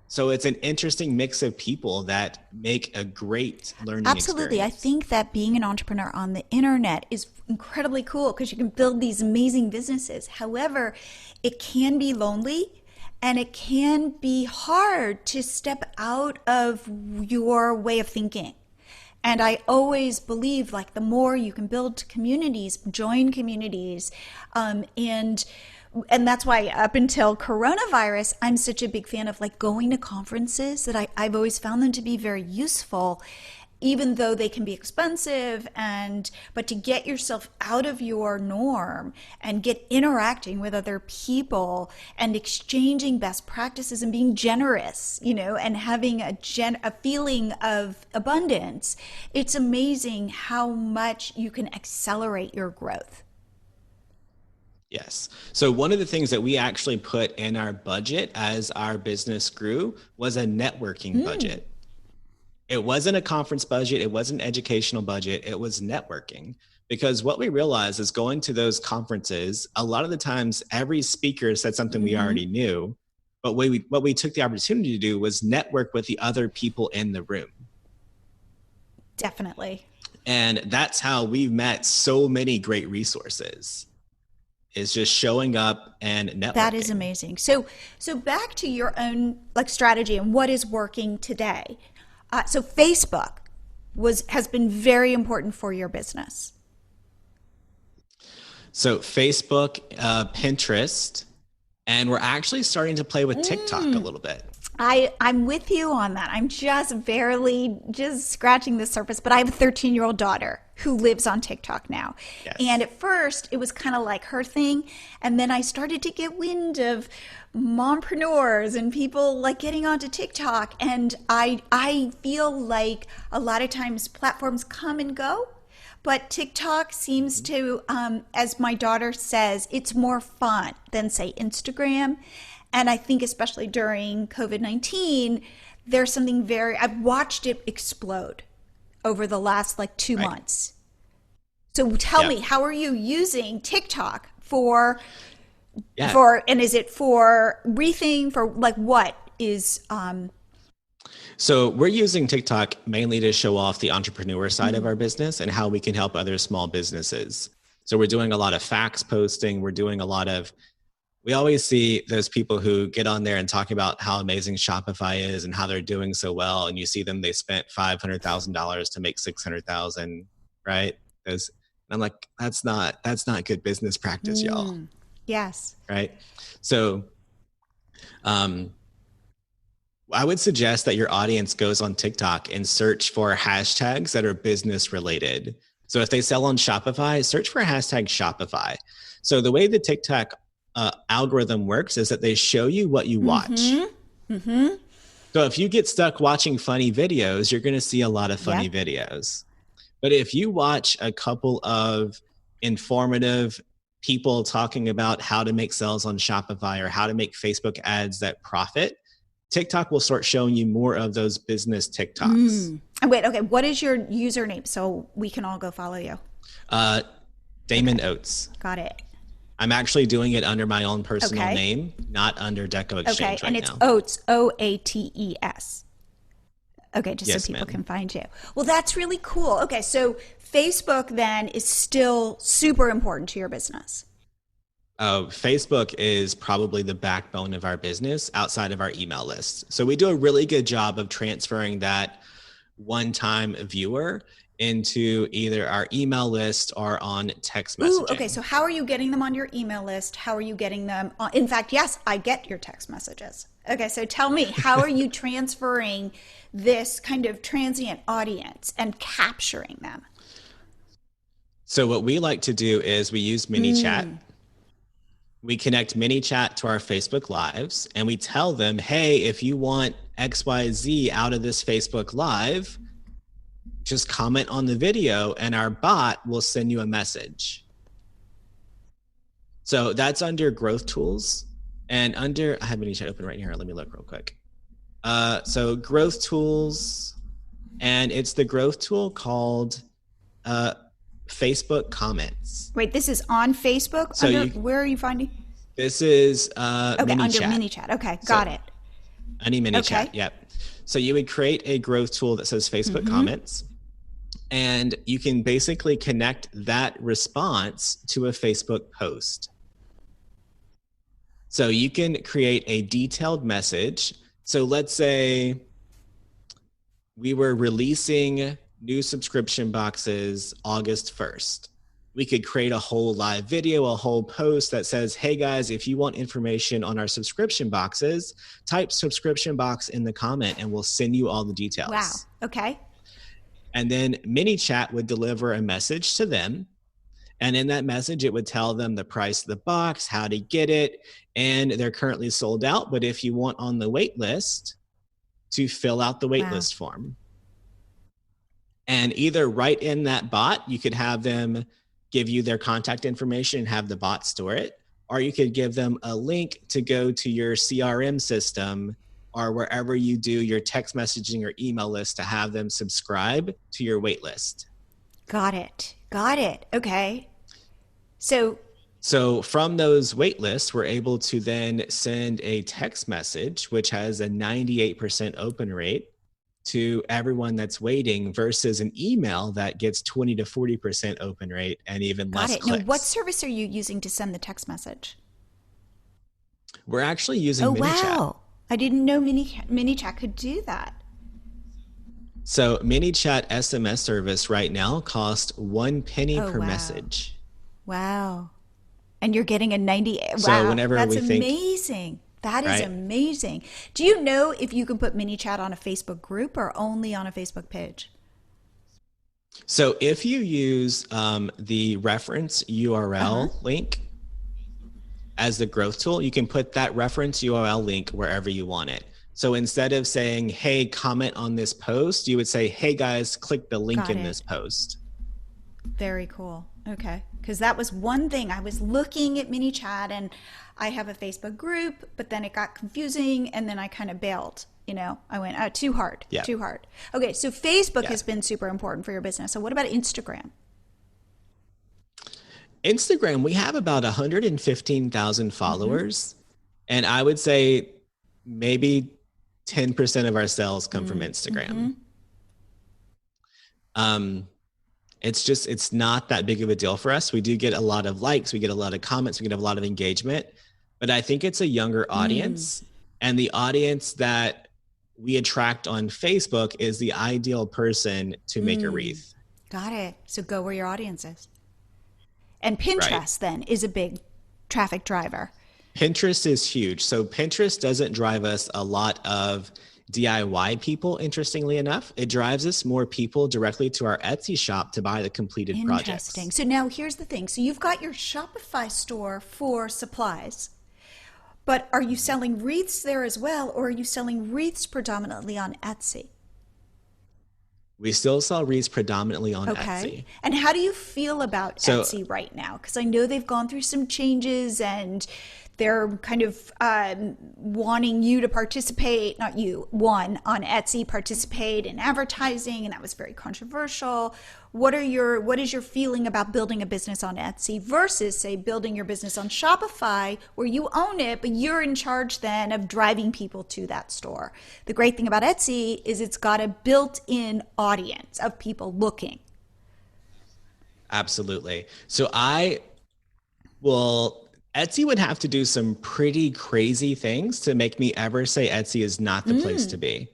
So it's an interesting mix of people that make a great learning Absolutely. experience. I think that being an entrepreneur on the internet is incredibly cool because you can build these amazing businesses. However, it can be lonely and it can be hard to step out of your way of thinking. And I always believe like the more you can build communities, join communities, and that's why up until coronavirus, I'm such a big fan of like going to conferences that I've always found them to be very useful, even though they can be expensive. But to get yourself out of your norm and get interacting with other people and exchanging best practices and being generous, and having a feeling of abundance, it's amazing how much you can accelerate your growth. Yes. So one of the things that we actually put in our budget as our business grew was a networking budget. It wasn't a conference budget. It wasn't an educational budget. It was networking. Because what we realized is going to those conferences, a lot of the times every speaker said something we already knew. But what we took the opportunity to do was network with the other people in the room. Definitely. And that's how we've met so many great resources. Is just showing up and networking. That is amazing. So back to your own like strategy and what is working today. So Facebook has been very important for your business. So Facebook, Pinterest, and we're actually starting to play with TikTok a little bit. I'm with you on that. I'm just barely scratching the surface, but I have a 13-year-old daughter who lives on TikTok now. Yes. And at first it was kind of like her thing. And then I started to get wind of mompreneurs and people like getting onto TikTok. And I feel like a lot of times platforms come and go. But TikTok seems to, as my daughter says, it's more fun than, say, Instagram. And I think especially during COVID-19, there's something I've watched it explode over the last like 2 months. So tell me, how are you using TikTok and is it for wreathing, for like what is... So we're using TikTok mainly to show off the entrepreneur side of our business and how we can help other small businesses. So we're doing a lot of facts posting. We're doing a lot of, we always see those people who get on there and talk about how amazing Shopify is and how they're doing so well. And you see them, they spent $500,000 to make 600,000, right? And I'm like, that's not good business practice, y'all. Yes. Right. So, I would suggest that your audience goes on TikTok and search for hashtags that are business related. So if they sell on Shopify, search for hashtag Shopify. So the way the TikTok algorithm works is that they show you what you watch. So if you get stuck watching funny videos, you're going to see a lot of funny videos. But if you watch a couple of informative people talking about how to make sales on Shopify or how to make Facebook ads that profit, TikTok will start showing you more of those business TikToks. And wait, okay, what is your username so we can all go follow you? Damon Oates. Got it. I'm actually doing it under my own personal name, not under DecoExchange right now. And it's Oates, Oates. Okay, just so people can find you. Well, that's really cool. Okay, so Facebook then is still super important to your business. Facebook is probably the backbone of our business outside of our email list. So we do a really good job of transferring that one-time viewer into either our email list or on text messaging. Ooh, okay. So how are you getting them on your email list? How are you getting them on, in fact, yes, I get your text messages. Okay, so tell me, how are you transferring this kind of transient audience and capturing them? So what we like to do is we use ManyChat. We connect ManyChat to our Facebook Lives, and we tell them, hey, if you want XYZ out of this Facebook Live, just comment on the video and our bot will send you a message. So that's under growth tools, and under, I have ManyChat open right here. Let me look real quick. So growth tools, and it's the growth tool called Facebook comments. Wait, this is on Facebook? So where are you finding? This is okay, ManyChat. Under ManyChat. Okay, got it. Any ManyChat, Okay. yep. So you would create a growth tool that says Facebook comments, and you can basically connect that response to a Facebook post. So you can create a detailed message. So let's say we were releasing new subscription boxes August 1st. We could create a whole live video, a whole post that says, hey guys, if you want information on our subscription boxes, type subscription box in the comment and we'll send you all the details. Wow. Okay. And then ManyChat would deliver a message to them. And in that message, it would tell them the price of the box, how to get it, and they're currently sold out. But if you want on the wait list, to fill out the wait list form. And either right in that bot, you could have them give you their contact information and have the bot store it, or you could give them a link to go to your CRM system or wherever you do your text messaging or email list to have them subscribe to your wait list. Got it. Okay. So from those wait lists, we're able to then send a text message, which has a 98% open rate to everyone that's waiting versus an email that gets 20 to 40% open rate and even less clicks. Now, what service are you using to send the text message? We're actually using ManyChat. Wow. I didn't know ManyChat could do that. So ManyChat SMS service right now costs 1 penny per message. Wow. And you're getting a 90. So whenever that's we think, amazing. That is amazing. Do you know if you can put ManyChat on a Facebook group or only on a Facebook page? So if you use the reference URL link as the growth tool, you can put that reference URL link wherever you want it. So instead of saying, hey, comment on this post, you would say, hey guys, click the link in this post. Very cool. Okay. Because that was one thing. I was looking at ManyChat and I have a Facebook group, but then it got confusing and then I kind of bailed. I went, too hard. Okay. So Facebook has been super important for your business. So what about Instagram? Instagram, we have about 115,000 followers. And I would say maybe 10% of our sales come from Instagram. It's not that big of a deal for us. We do get a lot of likes, we get a lot of comments, we get a lot of engagement, but I think it's a younger audience. And the audience that we attract on Facebook is the ideal person to make a wreath. Got it. So go where your audience is. And Pinterest then is a big traffic driver. Pinterest is huge. So Pinterest doesn't drive us a lot of DIY people, interestingly enough. It drives us more people directly to our Etsy shop to buy the completed projects. Interesting. So now here's the thing. So you've got your Shopify store for supplies, but are you selling wreaths there as well, or are you selling wreaths predominantly on Etsy? We still sell wreaths predominantly on Etsy. And how do you feel about Etsy right now? Because I know they've gone through some changes and they're kind of wanting you to participate, not you, on Etsy, participate in advertising, and that was very controversial. What is your feeling about building a business on Etsy versus, say, building your business on Shopify, where you own it, but you're in charge then of driving people to that store? The great thing about Etsy is it's got a built-in audience of people looking. Absolutely. So Etsy would have to do some pretty crazy things to make me ever say Etsy is not the place to be.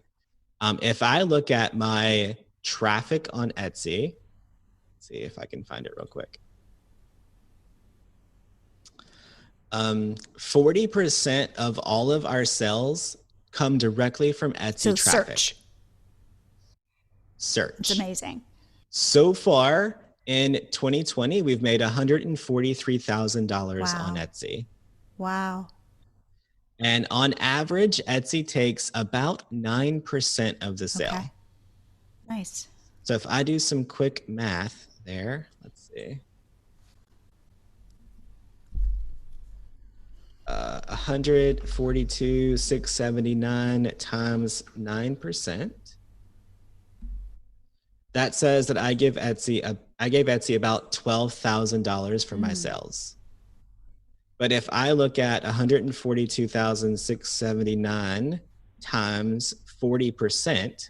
If I look at my traffic on Etsy, let's see if I can find it real quick. 40% of all of our sales come directly from Etsy traffic. Search. It's amazing. So far in 2020, we've made $143,000 on Etsy. Wow. And on average, Etsy takes about 9% of the sale. Okay. Nice. So if I do some quick math there, let's see. 142,679 times 9%. That says that I gave Etsy about $12,000 for my sales. But if I look at 142,679 times 40%,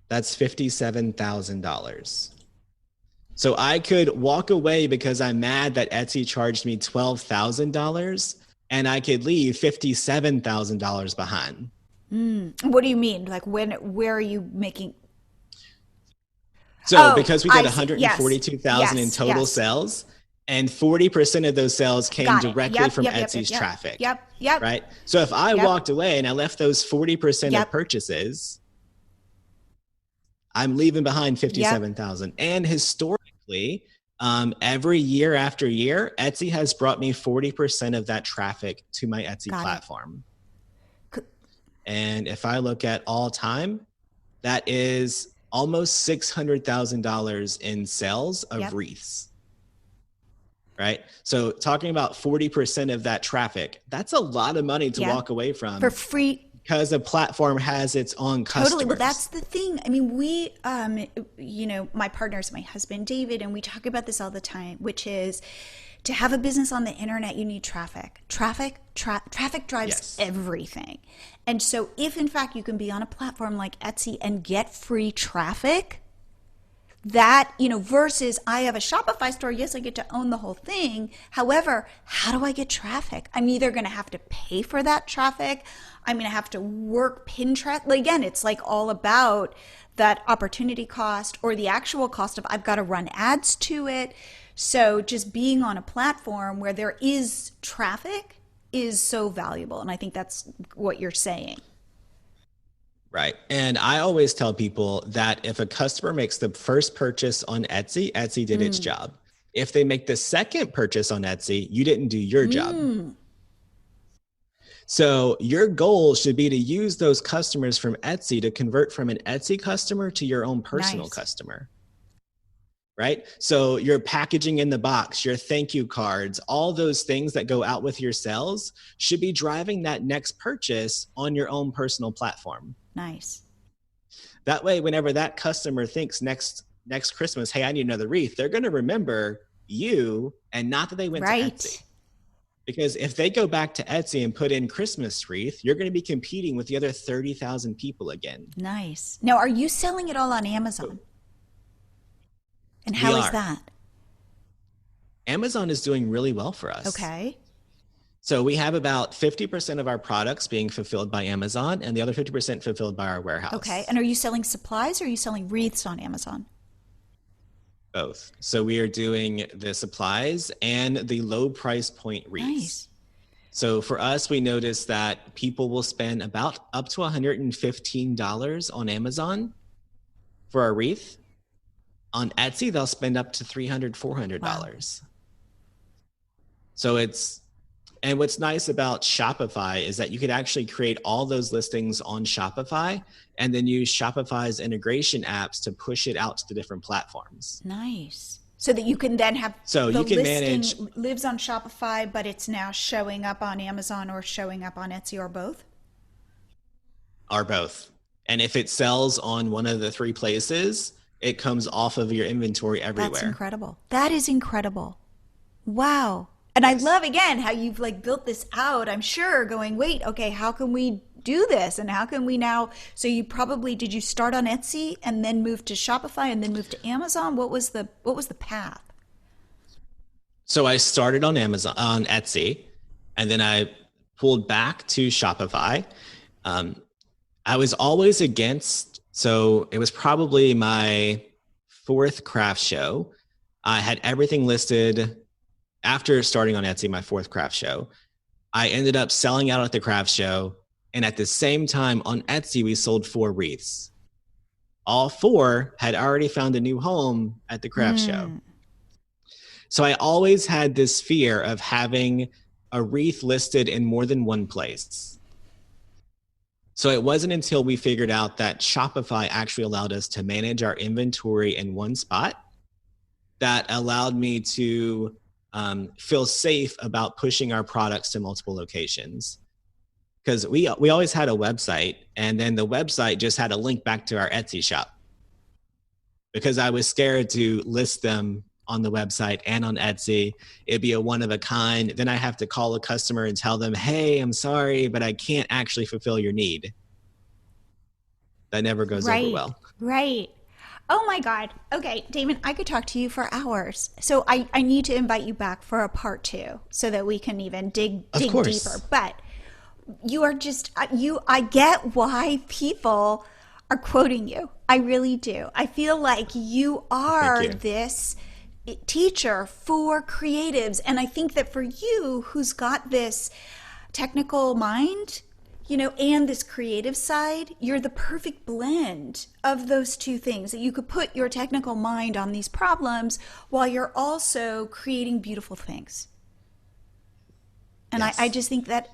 that's $57,000. So I could walk away because I'm mad that Etsy charged me $12,000, and I could leave $57,000 behind. What do you mean? Like where are you making? So because we did 142,000 in total sales, and 40% of those sales came directly from Etsy's traffic. Yep. Right. So if I walked away and I left those 40% of purchases, I'm leaving behind 57,000. And historically, every year after year, Etsy has brought me 40% of that traffic to my Etsy platform. And if I look at all time, that is almost $600,000 in sales of wreaths. Right? So talking about 40% of that traffic, that's a lot of money to walk away from. For free. Because a platform has its own customers. Totally. Well, that's the thing. I mean, we, my partners, my husband, David, and we talk about this all the time, which is to have a business on the internet, you need traffic. Traffic drives everything. And so if in fact you can be on a platform like Etsy and get free traffic, that, versus I have a Shopify store. Yes, I get to own the whole thing. However, how do I get traffic? I'm either going to have to pay for that traffic. I'm going to have to work Pinterest. Again, it's like all about that opportunity cost or the actual cost of I've got to run ads to it. So just being on a platform where there is traffic is so valuable. And I think that's what you're saying. Right. And I always tell people that if a customer makes the first purchase on Etsy, Etsy did its job. If they make the second purchase on Etsy, you didn't do your job. So your goal should be to use those customers from Etsy to convert from an Etsy customer to your own personal customer. Right? So your packaging in the box, your thank you cards, all those things that go out with your sales should be driving that next purchase on your own personal platform. Nice. That way, whenever that customer thinks next Christmas, hey, I need another wreath, they're going to remember you and not that they went to Etsy. Because if they go back to Etsy and put in Christmas wreath, you're going to be competing with the other 30,000 people again. Nice. Now, are you selling it all on Amazon? And how is that? Amazon is doing really well for us. Okay. So we have about 50% of our products being fulfilled by Amazon and the other 50% fulfilled by our warehouse. Okay. And are you selling supplies or are you selling wreaths on Amazon? Both. So we are doing the supplies and the low price point wreaths. Nice. So for us, we noticed that people will spend about up to $115 on Amazon for a wreath. On Etsy, they'll spend up to $300, $400. Wow. So and what's nice about Shopify is that you could actually create all those listings on Shopify and then use Shopify's integration apps to push it out to the different platforms. Nice. So that you can then have you can manage lives on Shopify, but it's now showing up on Amazon or showing up on Etsy or both? Or both. And if it sells on one of the three places, it comes off of your inventory everywhere. That's incredible. That is incredible. Wow. And I love, again, how you've built this out, I'm sure, going, wait, okay, how can we do this? And how can we now, so you probably, did you start on Etsy and then move to Shopify and then move to Amazon? What was the path? So I started on Etsy, and then I pulled back to Shopify. I was always against, so it was probably my fourth craft show. I had everything listed after starting on Etsy, my fourth craft show. I ended up selling out at the craft show. And at the same time on Etsy, we sold 4 wreaths. All 4 had already found a new home at the craft show. So I always had this fear of having a wreath listed in more than one place. So it wasn't until we figured out that Shopify actually allowed us to manage our inventory in one spot that allowed me to feel safe about pushing our products to multiple locations. Because we always had a website, and then the website just had a link back to our Etsy shop. Because I was scared to list them on the website and on Etsy. It'd be a one of a kind. Then I have to call a customer and tell them, hey, I'm sorry, but I can't actually fulfill your need. That never goes over well. Right. Oh my God. Okay, Damon, I could talk to you for hours. So I need to invite you back for a part 2 so that we can even dig deeper. But you are just, I get why people are quoting you. I really do. I feel like you are this teacher for creatives. And I think that for you, who's got this technical mind, and this creative side, you're the perfect blend of those two things, that you could put your technical mind on these problems while you're also creating beautiful things. And yes. I just think that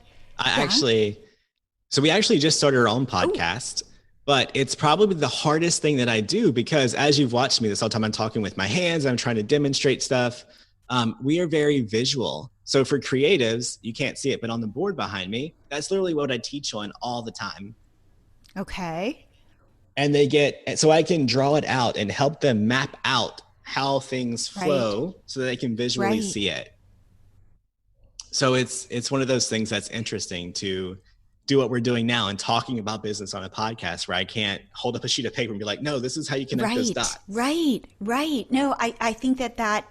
we actually just started our own podcast. Ooh. But it's probably the hardest thing that I do, because as you've watched me this whole time, I'm talking with my hands, I'm trying to demonstrate stuff. We are very visual. So for creatives, you can't see it, but on the board behind me, that's literally what I teach on all the time. Okay. And so I can draw it out and help them map out how things flow so that they can visually see it. So it's one of those things that's interesting to do what we're doing now and talking about business on a podcast, where I can't hold up a sheet of paper and be like, no, this is how you connect those dots. Right. No, I think that,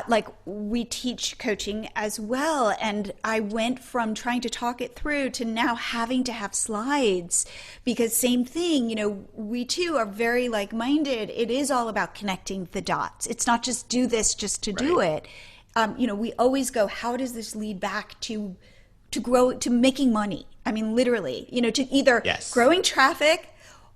like we teach coaching as well. And I went from trying to talk it through to now having to have slides, because same thing, we too are very like-minded. It is all about connecting the dots. It's not just do this just to do it. We always go, how does this lead back to grow, to making money? I mean, literally, to either growing traffic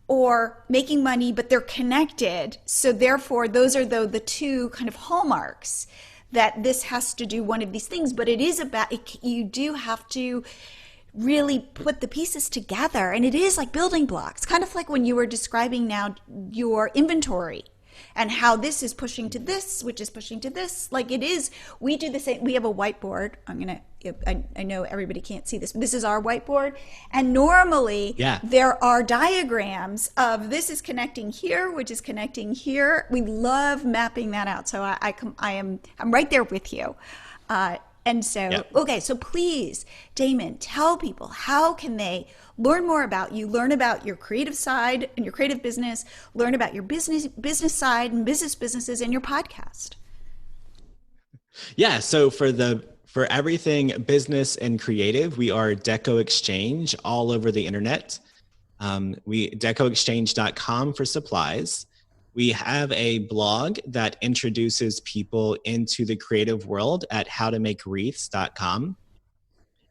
or making money, but they're connected. So therefore, those are the two kind of hallmarks that this has to do one of these things. But it is about, you do have to really put the pieces together. And it is like building blocks, kind of like when you were describing now your inventory and how this is pushing to this, which is pushing to this. Like it is, we do the same. We have a whiteboard. I know everybody can't see this, but this is our whiteboard. And normally there are diagrams of this is connecting here, which is connecting here. We love mapping that out. So I'm right there with you. Okay, so please, Damon, tell people, how can they learn more about you, learn about your creative side and your creative business, learn about your business side and businesses and your podcast? Yeah, so for everything business and creative, we are DecoExchange all over the internet. DecoExchange.com for supplies. We have a blog that introduces people into the creative world at howtomakewreaths.com.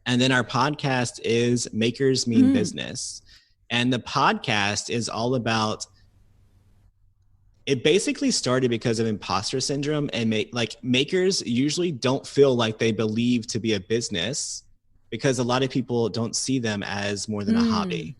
And then our podcast is Makers Mean Business. And the podcast is all about, it basically started because of imposter syndrome, and makers usually don't feel like they believe to be a business because a lot of people don't see them as more than a hobby.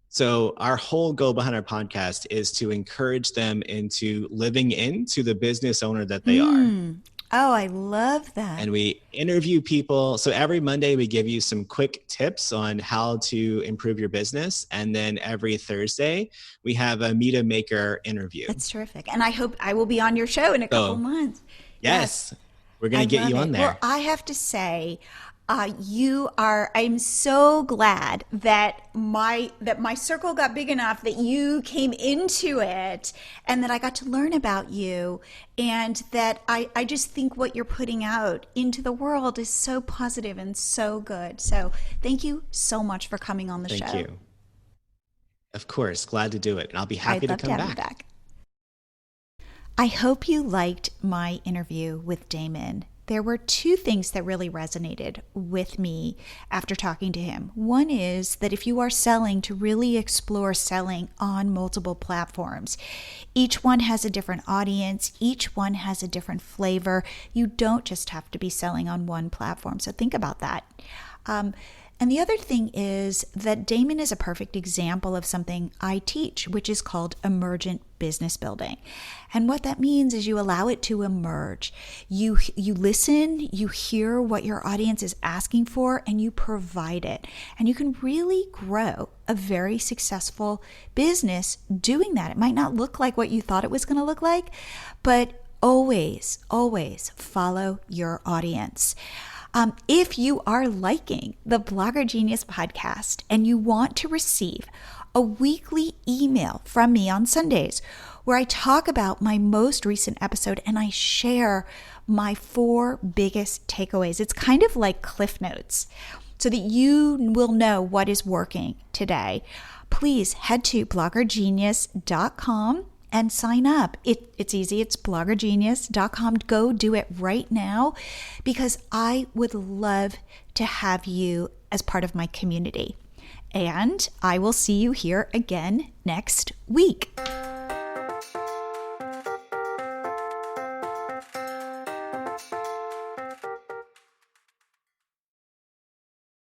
So our whole goal behind our podcast is to encourage them into living into the business owner that they are. Oh, I love that. And we interview people. So every Monday we give you some quick tips on how to improve your business. And then every Thursday we have a Meet a Maker interview. That's terrific. And I hope I will be on your show in a couple months. Yes. We're going to get you on there. Well, I have to say, I'm so glad that my circle got big enough that you came into it and that I got to learn about you, and that I just think what you're putting out into the world is so positive and so good. So thank you so much for coming on the show. Thank you. Of course, glad to do it. And I'll be happy I'd to love come to have you back. I hope you liked my interview with Damon. There were two things that really resonated with me after talking to him. One is that if you are selling, to really explore selling on multiple platforms. Each one has a different audience. Each one has a different flavor. You don't just have to be selling on one platform. So think about that. And the other thing is that Damon is a perfect example of something I teach, which is called emergent business building. And what that means is you allow it to emerge. You listen, you hear what your audience is asking for, and you provide it. And you can really grow a very successful business doing that. It might not look like what you thought it was going to look like, but always, always follow your audience. If you are liking the Blogger Genius podcast and you want to receive a weekly email from me on Sundays where I talk about my most recent episode and I share my 4 biggest takeaways, it's kind of like Cliff Notes so that you will know what is working today. Please head to bloggergenius.com and sign up. It's easy. It's bloggergenius.com. Go do it right now because I would love to have you as part of my community. And I will see you here again next week.